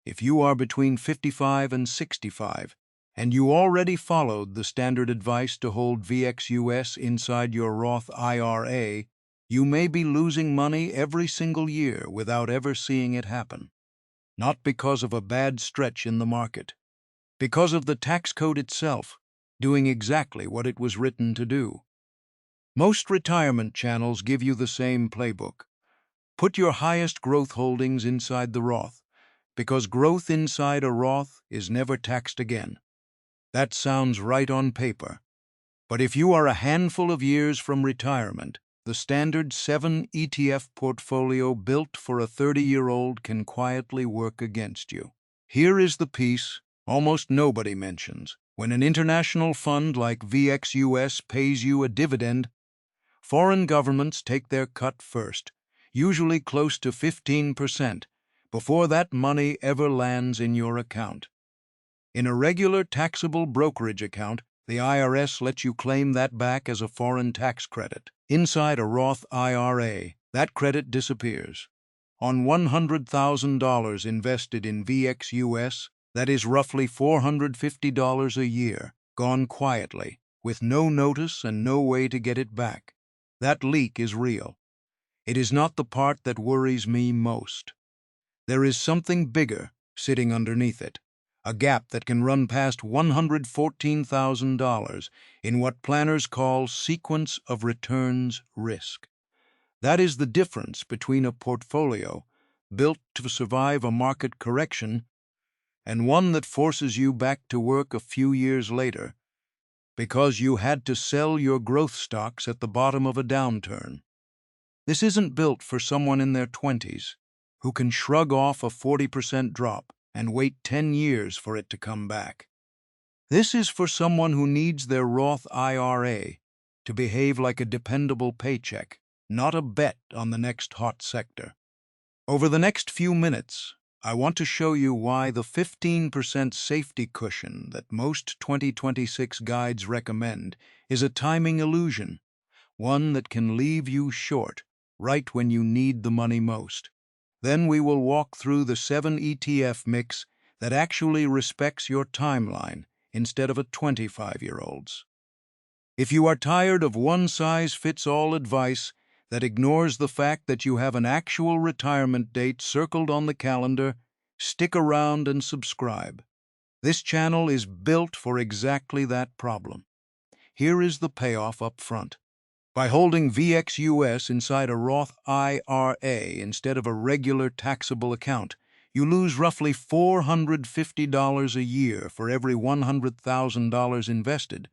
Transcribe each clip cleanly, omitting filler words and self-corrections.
If you are between 55 and 65, and you already followed the standard advice to hold VXUS inside your Roth IRA, you may be losing money every single year without ever seeing it happen. Not because of a bad stretch in the market, because of the tax code itself doing exactly what it was written to do. Most retirement channels give you the same playbook. Put your highest growth holdings inside the Roth, because growth inside a Roth is never taxed again. That sounds right on paper. But if you are a handful of years from retirement, the standard 7 ETF portfolio built for a 30-year-old can quietly work against you. Here is the piece almost nobody mentions. When an international fund like VXUS pays you a dividend, foreign governments take their cut first, usually close to 15%, before that money ever lands in your account. In a regular taxable brokerage account, the IRS lets you claim that back as a foreign tax credit. Inside a Roth IRA, that credit disappears. On $100,000 invested in VXUS, that is roughly $450 a year, gone quietly, with no notice and no way to get it back. That leak is real. It is not the part that worries me most. There is something bigger sitting underneath it. A gap that can run past $114,000 in what planners call sequence of returns risk. That is the difference between a portfolio built to survive a market correction and one that forces you back to work a few years later because you had to sell your growth stocks at the bottom of a downturn. This isn't built for someone in their 20s who can shrug off a 40% drop and wait 10 years for it to come back. This is for someone who needs their Roth IRA to behave like a dependable paycheck, not a bet on the next hot sector. Over the next few minutes, I want to show you why the 15% safety cushion that most 2026 guides recommend is a timing illusion, one that can leave you short right when you need the money most. Then we will walk through the 7 ETF mix that actually respects your timeline instead of a 25-year-old's. If you are tired of one-size-fits-all advice that ignores the fact that you have an actual retirement date circled on the calendar, stick around and subscribe. This channel is built for exactly that problem. Here is the payoff up front. By holding VXUS inside a Roth IRA instead of a regular taxable account, you lose roughly $450 a year for every $100,000 invested,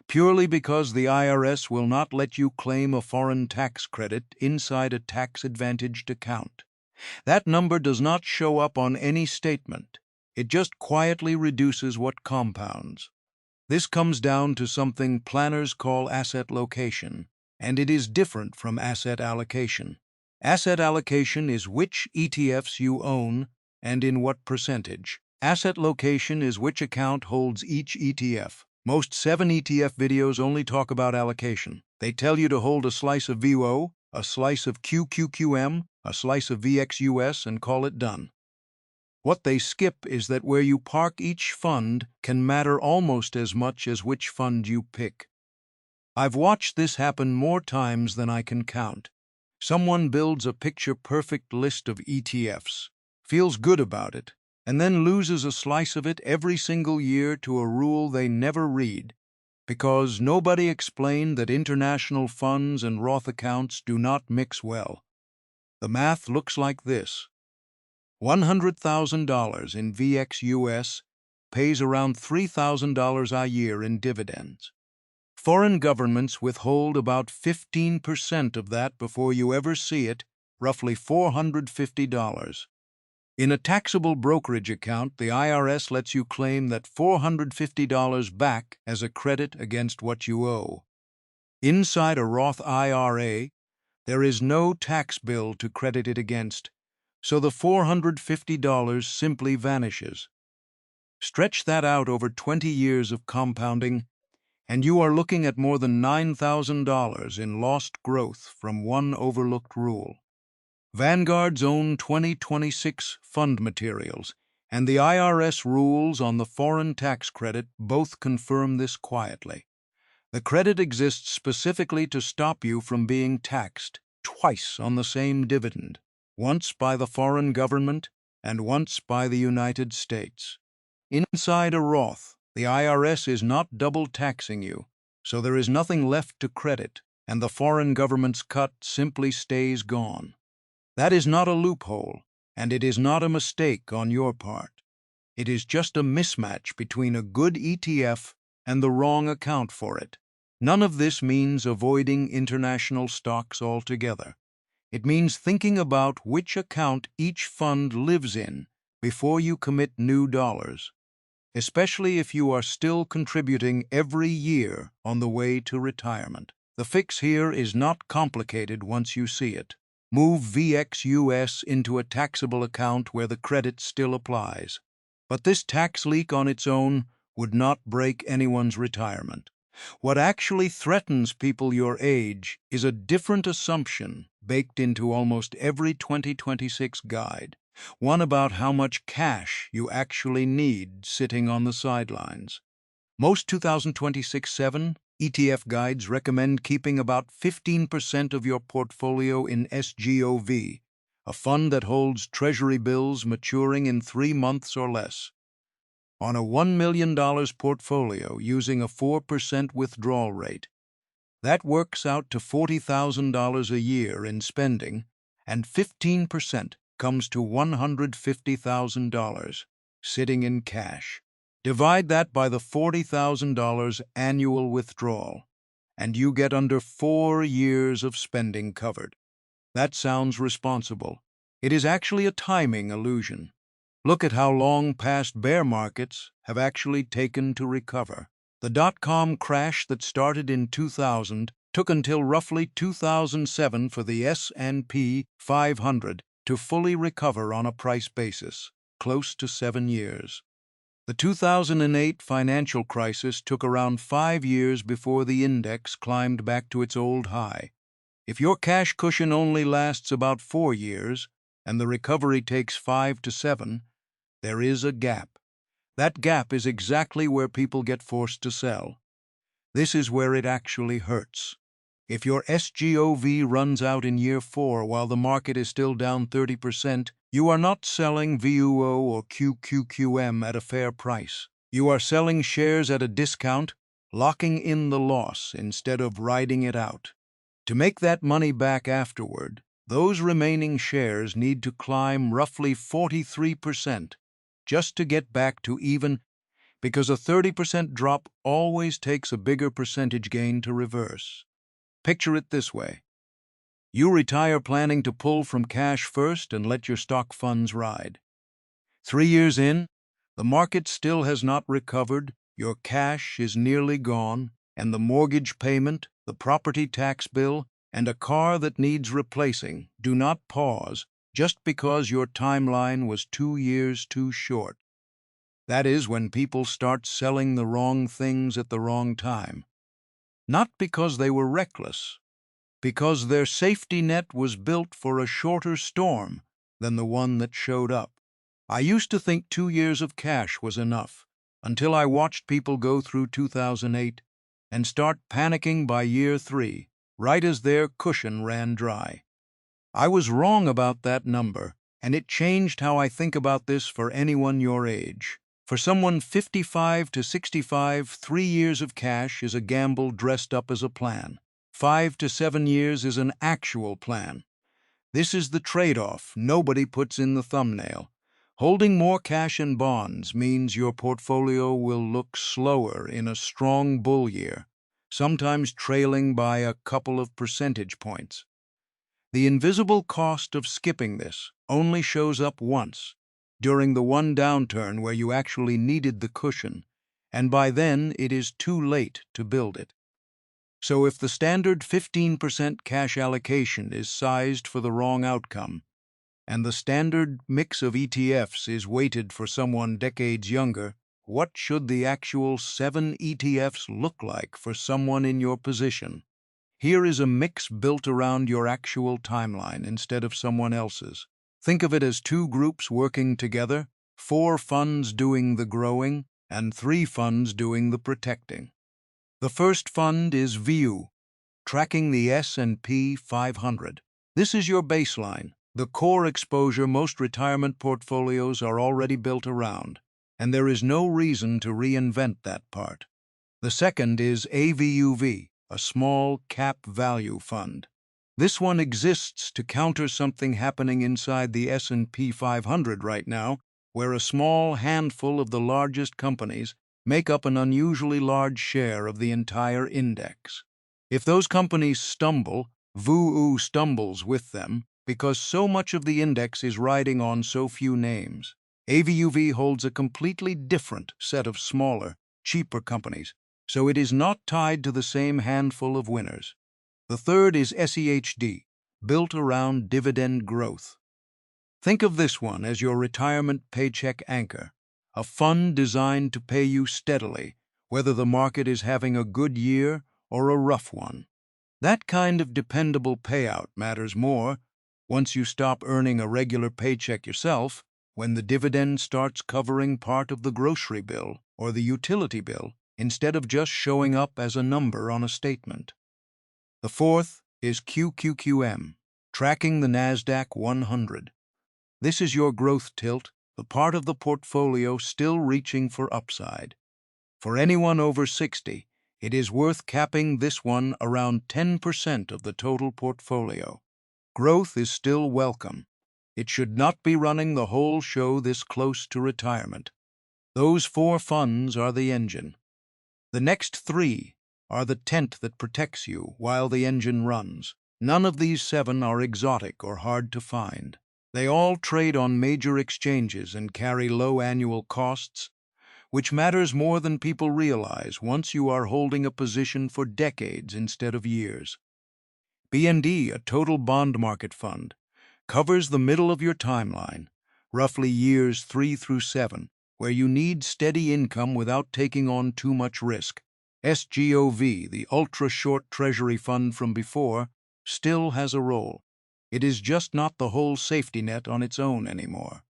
purely because the IRS will not let you claim a foreign tax credit inside a tax-advantaged account. That number does not show up on any statement. It just quietly reduces what compounds. This comes down to something planners call asset location, and it is different from asset allocation. Asset allocation is which ETFs you own and in what percentage. Asset location is which account holds each ETF. Most 7 ETF videos only talk about allocation. They tell you to hold a slice of VWO, a slice of QQQM, a slice of VXUS, and call it done. What they skip is that where you park each fund can matter almost as much as which fund you pick. I've watched this happen more times than I can count. Someone builds a picture-perfect list of ETFs, feels good about it, and then loses a slice of it every single year to a rule they never read, because nobody explained that international funds and Roth accounts do not mix well. The math looks like this. $100,000 in VXUS pays around $3,000 a year in dividends. Foreign governments withhold about 15% of that before you ever see it, roughly $450. In a taxable brokerage account, the IRS lets you claim that $450 back as a credit against what you owe. Inside a Roth IRA, there is no tax bill to credit it against, so the $450 simply vanishes. Stretch that out over 20 years of compounding, and you are looking at more than $9,000 in lost growth from one overlooked rule. Vanguard's own 2026 fund materials And the IRS rules on the foreign tax credit both confirm this quietly. The credit exists specifically to stop you from being taxed twice on the same dividend, once by the foreign government and once by the United States. Inside a Roth, the IRS is not double taxing you, so there is nothing left to credit, and the foreign government's cut simply stays gone. That is not a loophole, and it is not a mistake on your part. It is just a mismatch between a good ETF and the wrong account for it. None of this means avoiding international stocks altogether. It means thinking about which account each fund lives in before you commit new dollars, especially if you are still contributing every year on the way to retirement. The fix here is not complicated once you see it. Move VXUS into a taxable account where the credit still applies. But this tax leak on its own would not break anyone's retirement. What actually threatens people your age is a different assumption baked into almost every 2026 guide, one about how much cash you actually need sitting on the sidelines. Most 2026-7 ETF guides recommend keeping about 15% of your portfolio in SGOV, a fund that holds treasury bills maturing in 3 months or less. On a $1 million portfolio using a 4% withdrawal rate, that works out to $40,000 a year in spending, and 15% comes to $150,000 sitting in cash. Divide that by the $40,000 annual withdrawal, and you get under 4 years of spending covered. That sounds responsible. It is actually a timing illusion. Look at how long past bear markets have actually taken to recover. The dot-com crash that started in 2000 took until roughly 2007 for the S&P 500 to fully recover on a price basis, close to 7 years. The 2008 financial crisis took around 5 years before the index climbed back to its old high. If your cash cushion only lasts about 4 years, and the recovery takes 5 to 7, there is a gap. That gap is exactly where people get forced to sell. This is where it actually hurts. If your SGOV runs out in year 4 while the market is still down 30%, you are not selling VUO or QQQM at a fair price. You are selling shares at a discount, locking in the loss instead of riding it out. To make that money back afterward, those remaining shares need to climb roughly 43% just to get back to even, because a 30% drop always takes a bigger percentage gain to reverse. Picture it this way. You retire planning to pull from cash first and let your stock funds ride. 3 years in, the market still has not recovered, your cash is nearly gone, and the mortgage payment, the property tax bill, and a car that needs replacing do not pause just because your timeline was 2 years too short. That is when people start selling the wrong things at the wrong time. Not because they were reckless, because their safety net was built for a shorter storm than the one that showed up. I used to think 2 years of cash was enough, until I watched people go through 2008 and start panicking by year 3, right as their cushion ran dry. I was wrong about that number, and it changed how I think about this for anyone your age. For someone 55 to 65, 3 years of cash is a gamble dressed up as a plan. 5 to 7 years is an actual plan. This is the trade-off nobody puts in the thumbnail. Holding more cash and bonds means your portfolio will look slower in a strong bull year, sometimes trailing by a couple of percentage points. The invisible cost of skipping this only shows up once, during the one downturn where you actually needed the cushion, and by then it is too late to build it. So if the standard 15% cash allocation is sized for the wrong outcome, and the standard mix of ETFs is weighted for someone decades younger, what should the actual 7 ETFs look like for someone in your position? Here is a mix built around your actual timeline instead of someone else's. Think of it as 2 groups working together, 4 funds doing the growing, and 3 funds doing the protecting. The first fund is VU, tracking the S&P 500. This is your baseline, the core exposure most retirement portfolios are already built around, and there is no reason to reinvent that part. The second is AVUV, a small cap value fund. This one exists to counter something happening inside the S&P 500 right now, where a small handful of the largest companies make up an unusually large share of the entire index. If those companies stumble, VUU stumbles with them because so much of the index is riding on so few names. AVUV holds a completely different set of smaller, cheaper companies, so it is not tied to the same handful of winners. The third is SCHD, built around dividend growth. Think of this one as your retirement paycheck anchor, a fund designed to pay you steadily, whether the market is having a good year or a rough one. That kind of dependable payout matters more once you stop earning a regular paycheck yourself, when the dividend starts covering part of the grocery bill or the utility bill instead of just showing up as a number on a statement. The fourth is QQQM, tracking the NASDAQ 100. This is your growth tilt, the part of the portfolio still reaching for upside. For anyone over 60, it is worth capping this one around 10% of the total portfolio. Growth is still welcome. It should not be running the whole show this close to retirement. Those 4 funds are the engine. The next 3 are the tent that protects you while the engine runs. None of these 7 are exotic or hard to find. They all trade on major exchanges and carry low annual costs, which matters more than people realize once you are holding a position for decades instead of years. BND, a total bond market fund, covers the middle of your timeline, roughly years 3 through 7, where you need steady income without taking on too much risk. SGOV, the ultra-short treasury fund from before, still has a role. It is just not the whole safety net on its own anymore.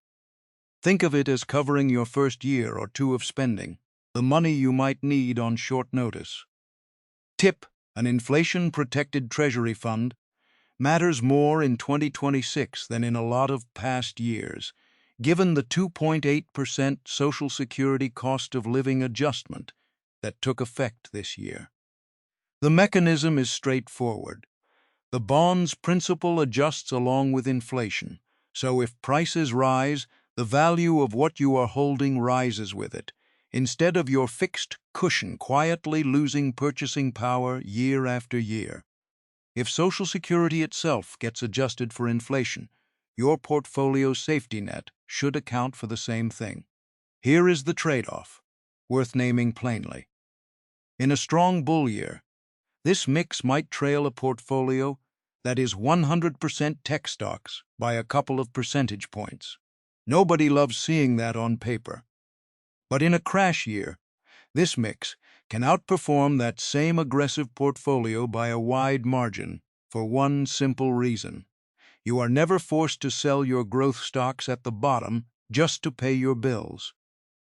Think of it as covering your first year or 2 of spending, the money you might need on short notice. TIP, an inflation-protected treasury fund, matters more in 2026 than in a lot of past years, given the 2.8% Social Security cost of living adjustment that took effect this year. The mechanism is straightforward. The bond's principal adjusts along with inflation, so if prices rise, the value of what you are holding rises with it, instead of your fixed cushion quietly losing purchasing power year after year. If Social Security itself gets adjusted for inflation, your portfolio's safety net should account for the same thing. Here is the trade-off, worth naming plainly. In a strong bull year, this mix might trail a portfolio that is 100% tech stocks by a couple of percentage points. Nobody loves seeing that on paper. But in a crash year, this mix can outperform that same aggressive portfolio by a wide margin for one simple reason. You are never forced to sell your growth stocks at the bottom just to pay your bills.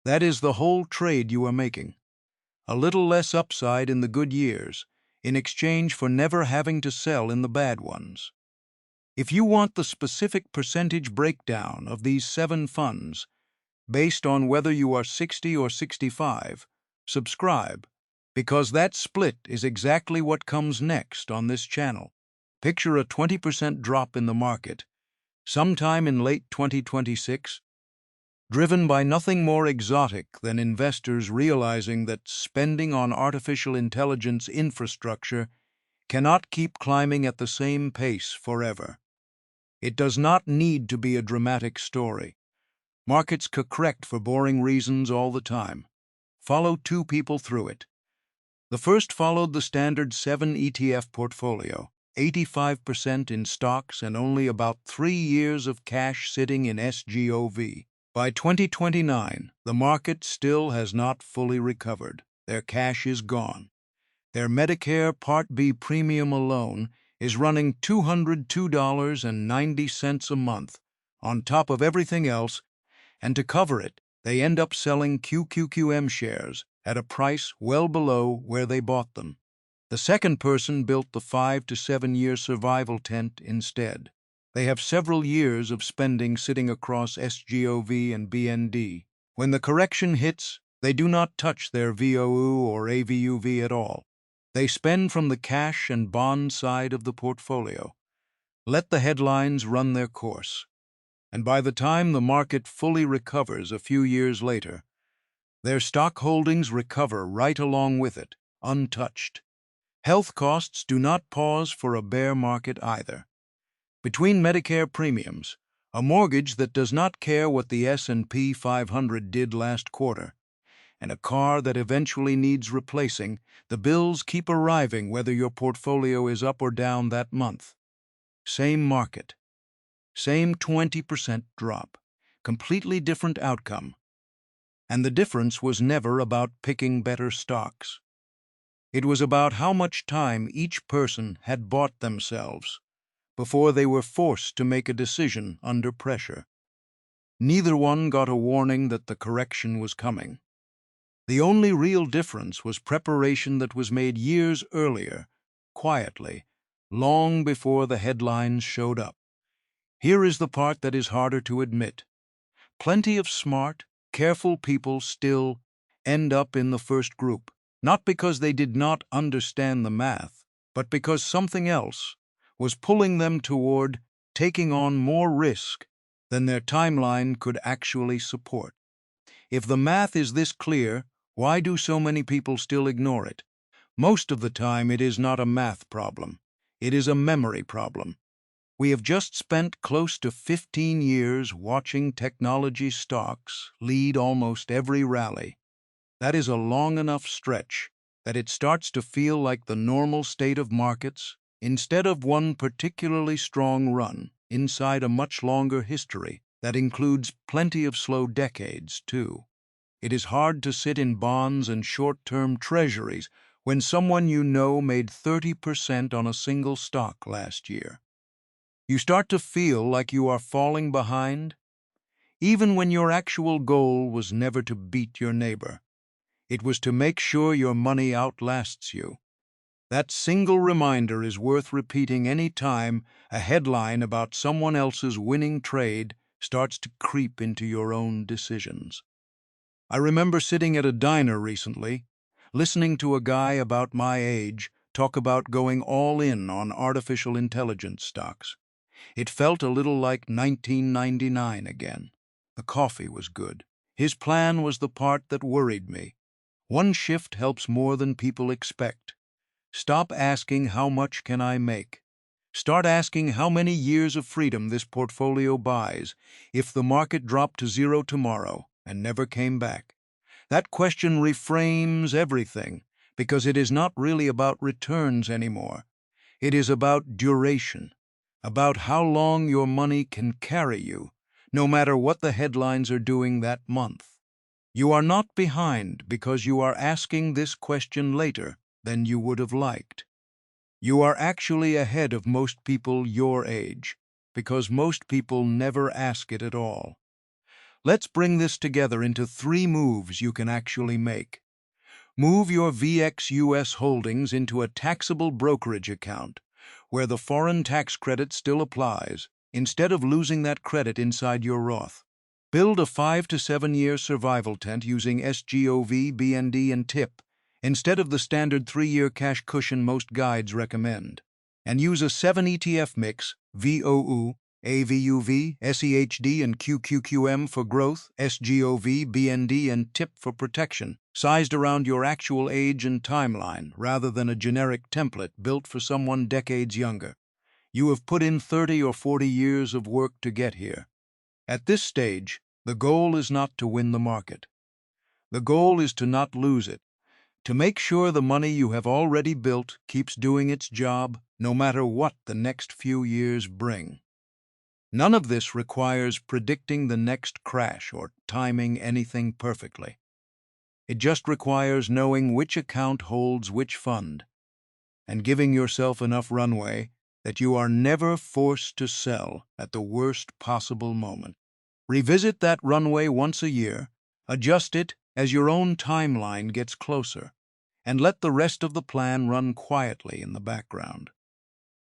That is the whole trade you are making. A little less upside in the good years, in exchange for never having to sell in the bad ones. If you want the specific percentage breakdown of these 7 funds, based on whether you are 60 or 65, subscribe, because that split is exactly what comes next on this channel. Picture a 20% drop in the market, sometime in late 2026, driven by nothing more exotic than investors realizing that spending on artificial intelligence infrastructure cannot keep climbing at the same pace forever. It does not need to be a dramatic story. Markets correct for boring reasons all the time. Follow 2 people through it. The first followed the standard 7 ETF portfolio, 85% in stocks and only about 3 years of cash sitting in SGOV. By 2029, the market still has not fully recovered. Their cash is gone. Their Medicare Part B premium alone is running $202.90 a month, on top of everything else, And to cover it, they end up selling QQQM shares at a price well below where they bought them. The second person built the 5 to 7 year survival tent instead. They have several years of spending sitting across SGOV and BND. When the correction hits, they do not touch their VOU or AVUV at all. They spend from the cash and bond side of the portfolio. Let the headlines run their course. And by the time the market fully recovers a few years later, their stock holdings recover right along with it, untouched. Health costs do not pause for a bear market either. Between Medicare premiums, a mortgage that does not care what the S&P 500 did last quarter, and a car that eventually needs replacing, the bills keep arriving whether your portfolio is up or down that month. Same market, same 20% drop, completely different outcome. And the difference was never about picking better stocks. It was about how much time each person had bought themselves before they were forced to make a decision under pressure. Neither one got a warning that the correction was coming. The only real difference was preparation that was made years earlier, quietly, long before the headlines showed up. Here is the part that is harder to admit. Plenty of smart, careful people still end up in the first group, not because they did not understand the math, but because something else was pulling them toward taking on more risk than their timeline could actually support. If the math is this clear, why do so many people still ignore it? Most of the time, it is not a math problem. It is a memory problem. We have just spent close to 15 years watching technology stocks lead almost every rally. That is a long enough stretch that it starts to feel like the normal state of markets instead of one particularly strong run inside a much longer history that includes plenty of slow decades, too. It is hard to sit in bonds and short-term treasuries when someone you know made 30% on a single stock last year. You start to feel like you are falling behind, even when your actual goal was never to beat your neighbor. It was to make sure your money outlasts you. That single reminder is worth repeating any time a headline about someone else's winning trade starts to creep into your own decisions. I remember sitting at a diner recently, listening to a guy about my age talk about going all in on artificial intelligence stocks. It felt a little like 1999 again. The coffee was good. His plan was the part that worried me. One shift helps more than people expect. Stop asking how much can I make. Start asking how many years of freedom this portfolio buys if the market dropped to zero tomorrow and never came back. That question reframes everything because it is not really about returns anymore. It is about duration, about how long your money can carry you, no matter what the headlines are doing that month. You are not behind because you are asking this question later than you would have liked. You are actually ahead of most people your age because most people never ask it at all. Let's bring this together into 3 moves you can actually make. Move your VXUS holdings into a taxable brokerage account where the foreign tax credit still applies, instead of losing that credit inside your Roth. Build a 5 to 7 year survival tent using SGOV, BND, and TIP, instead of the standard 3-year cash cushion most guides recommend. And use a 7 ETF mix, VOU, AVUV, SCHD, and QQQM for growth, SGOV, BND, and TIP for protection, sized around your actual age and timeline rather than a generic template built for someone decades younger. You have put in 30 or 40 years of work to get here. At this stage, the goal is not to win the market. The goal is to not lose it, to make sure the money you have already built keeps doing its job no matter what the next few years bring. None of this requires predicting the next crash or timing anything perfectly. It just requires knowing which account holds which fund and giving yourself enough runway that you are never forced to sell at the worst possible moment. Revisit that runway once a year, adjust it as your own timeline gets closer, and let the rest of the plan run quietly in the background.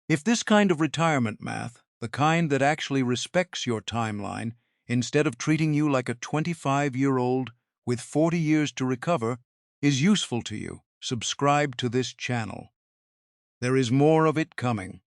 If this kind of retirement math, the kind that actually respects your timeline instead of treating you like a 25-year-old with 40 years to recover, is useful to you, subscribe to this channel. There is more of it coming.